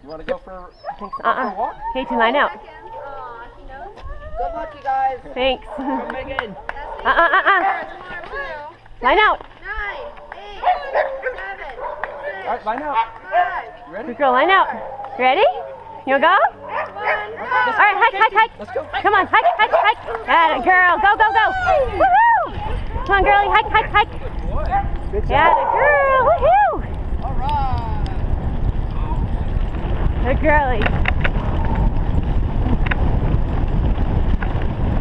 You want to go for a walk? Kaytu, line out. Good luck, you guys. Thanks. Go Megan. Line out. 9, 8, 7, 6, All right, line out. 5, You ready? Good girl, line out. Ready? You wanna go? 1, All right, hike. Let's go. Come on, hike. Atta girl, go. Woohoo! Come on, girlie, hike. Good boy. Good job. Atta girl, woohoo! All right. Good girlie.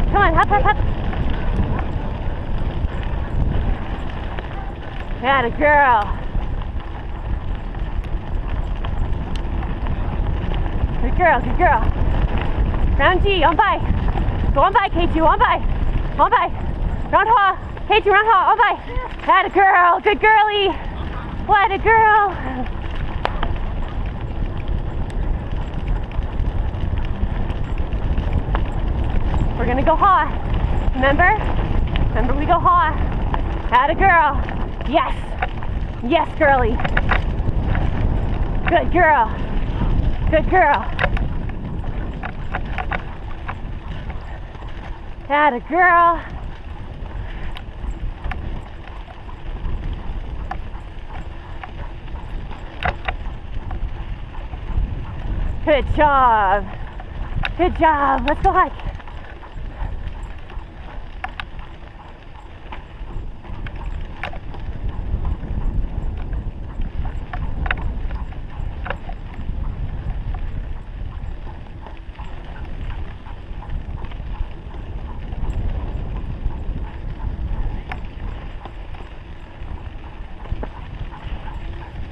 Come on, hop. Atta girl. Good girl. Round G, on by. Go on by, Kaytu, on by. Round haw. Kaytu, round haw, on by. Atta girl, good girlie. What a girl. We're gonna go haw. Remember we go haw. Atta girl. Yes, girlie. Good girl. Atta girl. Good job. Let's go hike.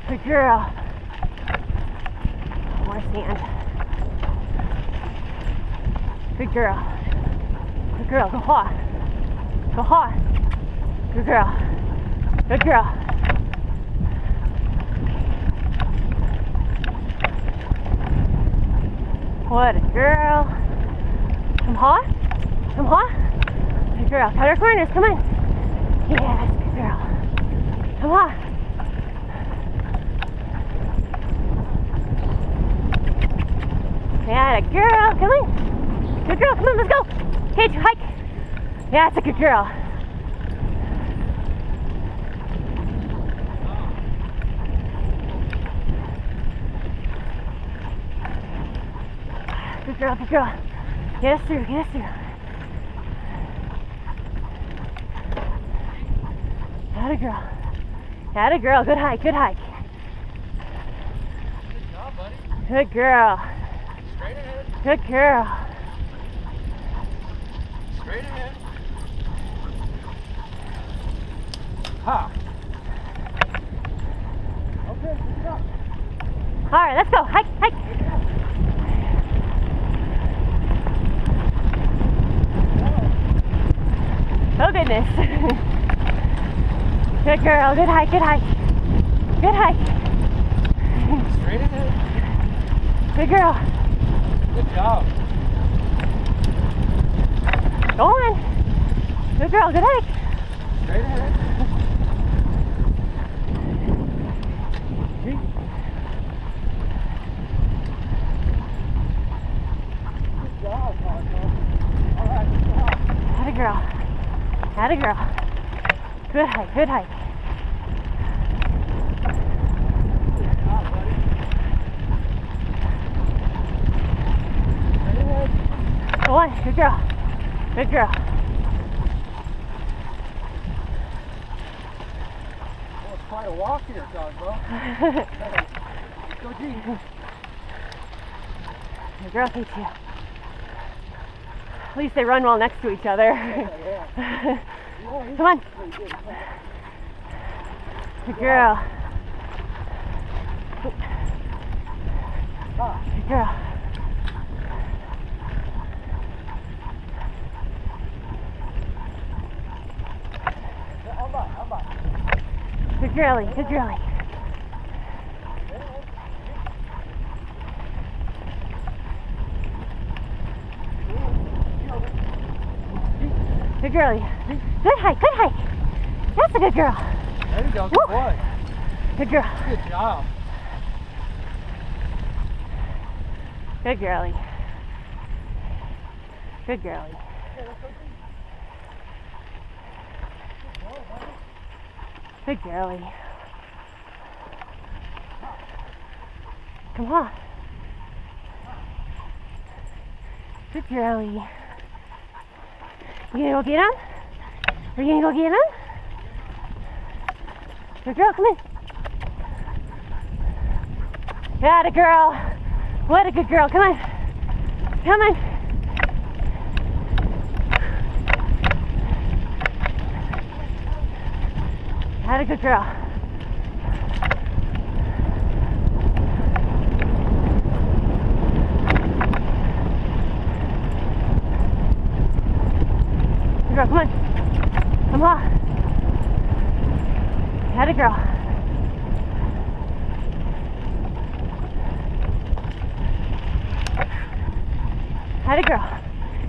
Good girl. More sand. Good girl. Go haw. Good girl. What a girl. Come haw. Good girl. Cut her corners. Come on. Yes, good girl. Come on. Yeah, girl, come on. Good girl, come on, let's go. Kaytu, hike. Yeah, it's a good girl. Good girl. Get us through. Atta girl, good hike. Good job, buddy. Good girl. Straight ahead. Good girl. Straight ahead. Ha. Okay, good job. All right, let's go. Hike. Oh goodness. Good girl. Good hike. Straight ahead. Good girl. Good job. Go on. Good girl. Good hike. Straight ahead. Good job, Marco. All right, good job. Atta girl. Good hike. Good job, buddy. Straight ahead. Go on. Good girl. Well, it's quite a walk here, John, bro. Go deep. Good girl, Kaytu. At least they run well next to each other. Yeah. Come on. Good girl. Good girl. Good girlie. Good girlie. Good hike. Good hike. That's a good girl. There you go. Good boy. Good girl. Good job. Good girlie. Good girlie. Good girlie. Come on. Good girlie. You gonna go get him? Are you gonna go get him? Good girl, come in. Atta girl. What a good girl. Come on. Come on. Atta good girl. Good girl, come on. Come on. Atta girl. Atta girl.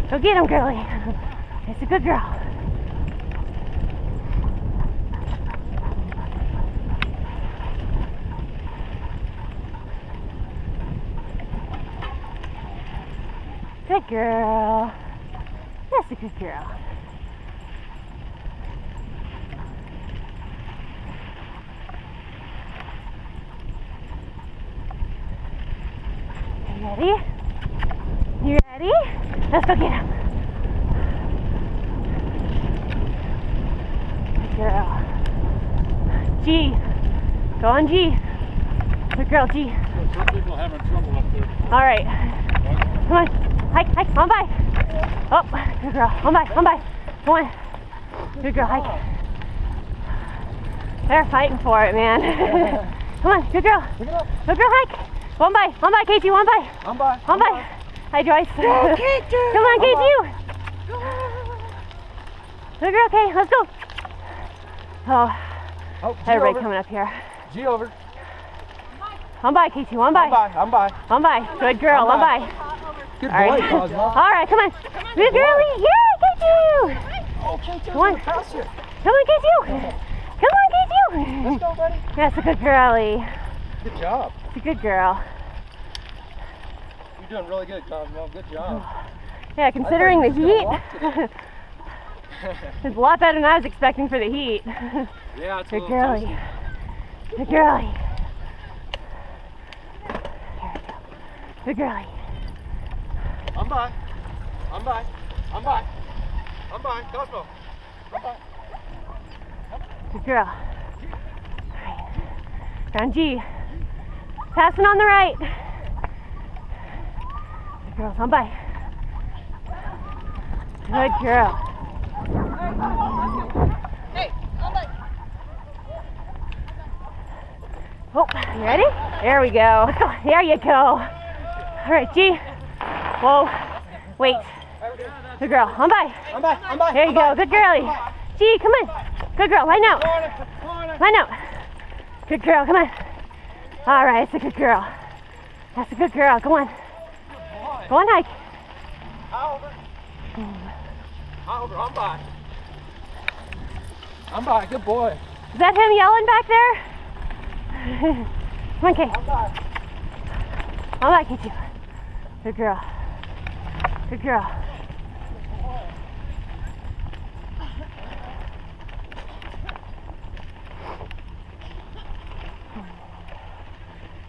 Go get him, girlie. It's a good girl. Good girl. That's a good girl. You ready? You ready? Let's go get him. Good girl. G. Go on G. Good girl, G. Some people are having trouble up there. All right. Come on. Hike, hike, on by. Oh, good girl. On by, on by. Come on. Good girl, hike. They're fighting for it, man. Come on, good girl. Pick it up. Good girl, hike. One by, Kaytu, one by. I'm by. On by. Hi, Joyce. Go, Kaytu. Come on, Kaytu. Good girl, okay, let's go. Oh, Oh, G everybody over. coming up here. G over. On by, Kaytu, on by. I'm by. I'm by. On by. Good girl, On on by. by. Good All boy, right. Cosmo. All right, come on. Good girlie. Yeah, Kaytu. Oh, Kaytu, Come on. we're past you. Come on, Kaytu. Come on, Kaytu. Let's go, buddy. That's a good girlie. Good job. It's a good girl. You're doing really good, Cosmo. Good job. Yeah, considering the I thought you heat, was gonna it's a lot better than I was expecting for the heat. Yeah, it's a Good little girlie. toasty. Good girlie. Good girlie. I'm by. I'm by. I'm by. I'm by. Cosmo. I'm by. Good girl. All right. Down G. Passing on the right. Good girl. On by. Good girl. Hey, on by. Oh, you ready? There we go. Let's go. There you go. All right, G. Whoa. Wait. Good girl. On by. I'm by. I'm by. There you go. Good girlie. G, come on. Good girl. Line out. Line out. Good girl. Come on. All right. It's a good girl. That's a good girl. Come on. Go on, hike. Over. Over. I'm by. I'm by. Good boy. Is that him yelling back there? Come on, Kay. I'm by. I like you too. Good girl. Good girl.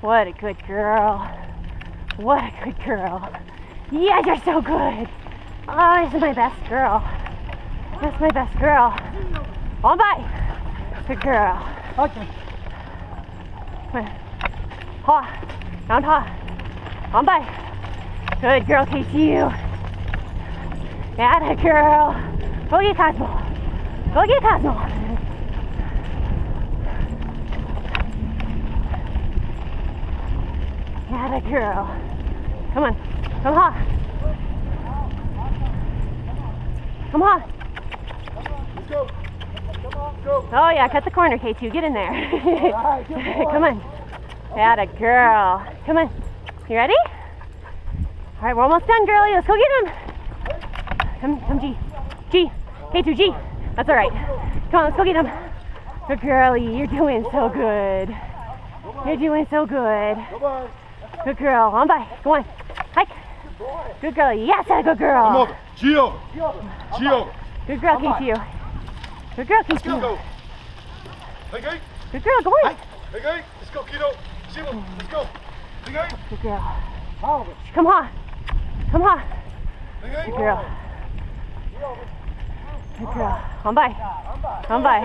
What a good girl. What a good girl. Yeah, you're so good. Oh, this is my best girl. That's my best girl. On by. Good girl. Okay. Come on. Ha. Down ha. On by. Good girl, Kaytu. Atta girl. Go get Cosmo. Go get Cosmo. Atta girl. Come on. Come on. Come on. Let's go. Come on, go. Oh yeah, cut the corner, Kaytu. Get in there. All right, good boy. Come on. Atta girl. Come on. You ready? All right, we're almost done, girlie. Let's go get him. Come, G. G. Kaytu, G. That's all right. Come on, let's go get him. Good girlie. You're doing so good. You're doing so good. Go, boy. Good girl. On by. Go on. Hike. Good girl. Yes, a good girl. Come over. G over. G over. Good girl, Kaytu. Good girl, Let's go. Kaytu. Hey, Kate. Good girl, go on. Hey, Kate. Let's go, kiddo. See one. Let's go. Hey, Kate. Good girl. Come on. Come on. Hey, Kate. Good girl. Good girl. On by. On by.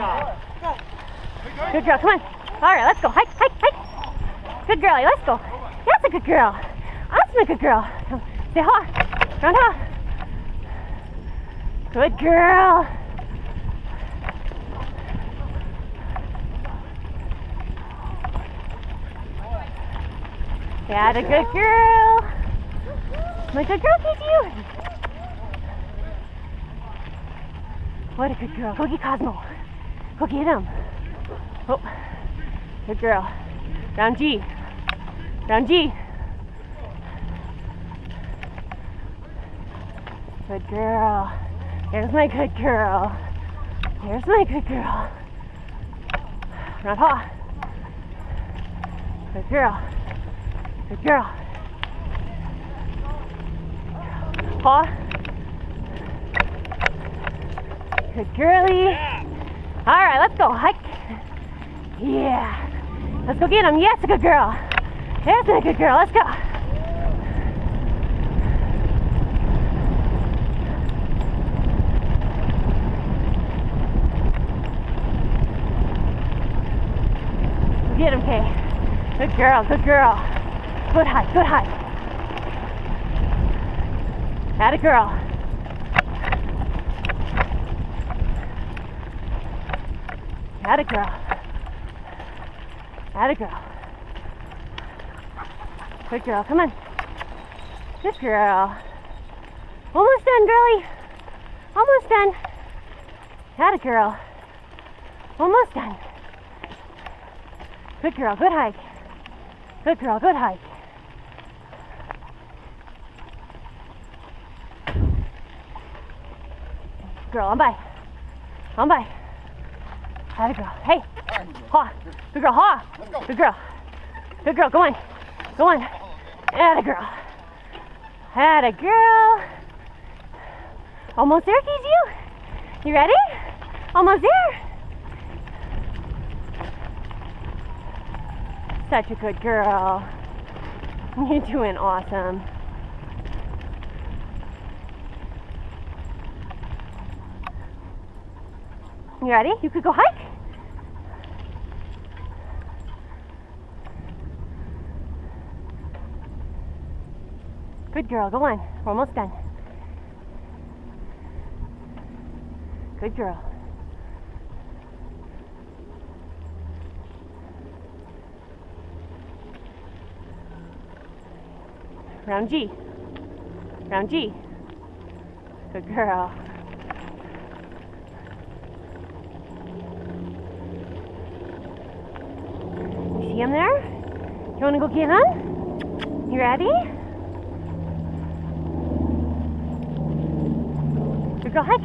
Good girl, come on. All right, let's go. Hike, hike, hike. Good girlie, let's go. That's a good girl. That's a good girl. Come, stay hard. Round hard. Good girl. Yeah, a good girl. My good girl, Kaytu. What a good girl. Go get Cosmo. Go get him. Oh, good girl. Down G. Down G. Good girl. There's my good girl. There's my good girl. Round ha. Good girl. Good girl. Ha. Good girlie. All right, let's go. Hike. Yeah. Let's go get him. Yes, a good girl. Yes, a good girl. Let's go. Get him, Kay. Good girl. Good girl. Good hike. Good hike. Atta girl. Atta girl. Atta girl. Good girl, come on. Good girl. Almost done, girlie. Almost done. Atta girl. Almost done. Good girl, good hike. Good girl, good hike. Girl, on by. On by. Atta girl. Hey. Ha. Good girl, ha. Good girl. Good girl, go on. Go on. Atta girl. Atta girl. Almost there, Kaytu. You ready? Almost there. Such a good girl. You're doing awesome. You ready? You could go hike. Good girl, go on. We're almost done. Good girl. Round G. Round G. Good girl. You see him there? You want to go get him? You ready? Good girl, hike.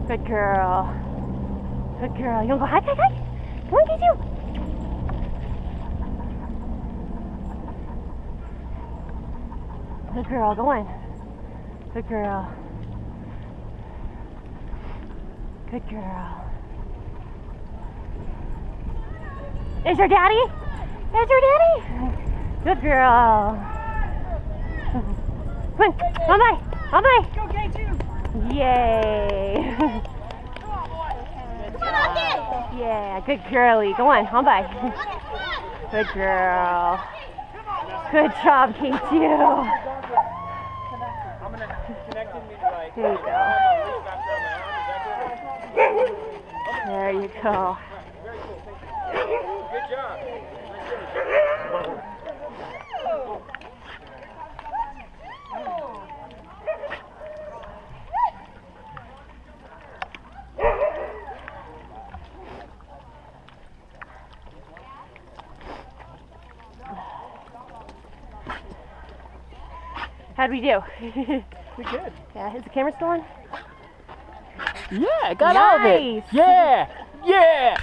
Good girl. Good girl. You want to go hike, hike, hike? Come on, Kaytu. Good girl, go on. Good girl. Good girl. Is your daddy? Is your daddy? Good girl. Come on, on by, on by. Go, Kaytu. Yay. Come on, Kay. Yeah, good girlie. Go on by. Good girl. Good job, Kaytu. I'm gonna connect him to like. There you go. There you go. Very cool. Thank you. Good job. How'd we do? We good. Yeah, is the camera still on? Yeah, got all of it. Nice. Yeah. Yeah.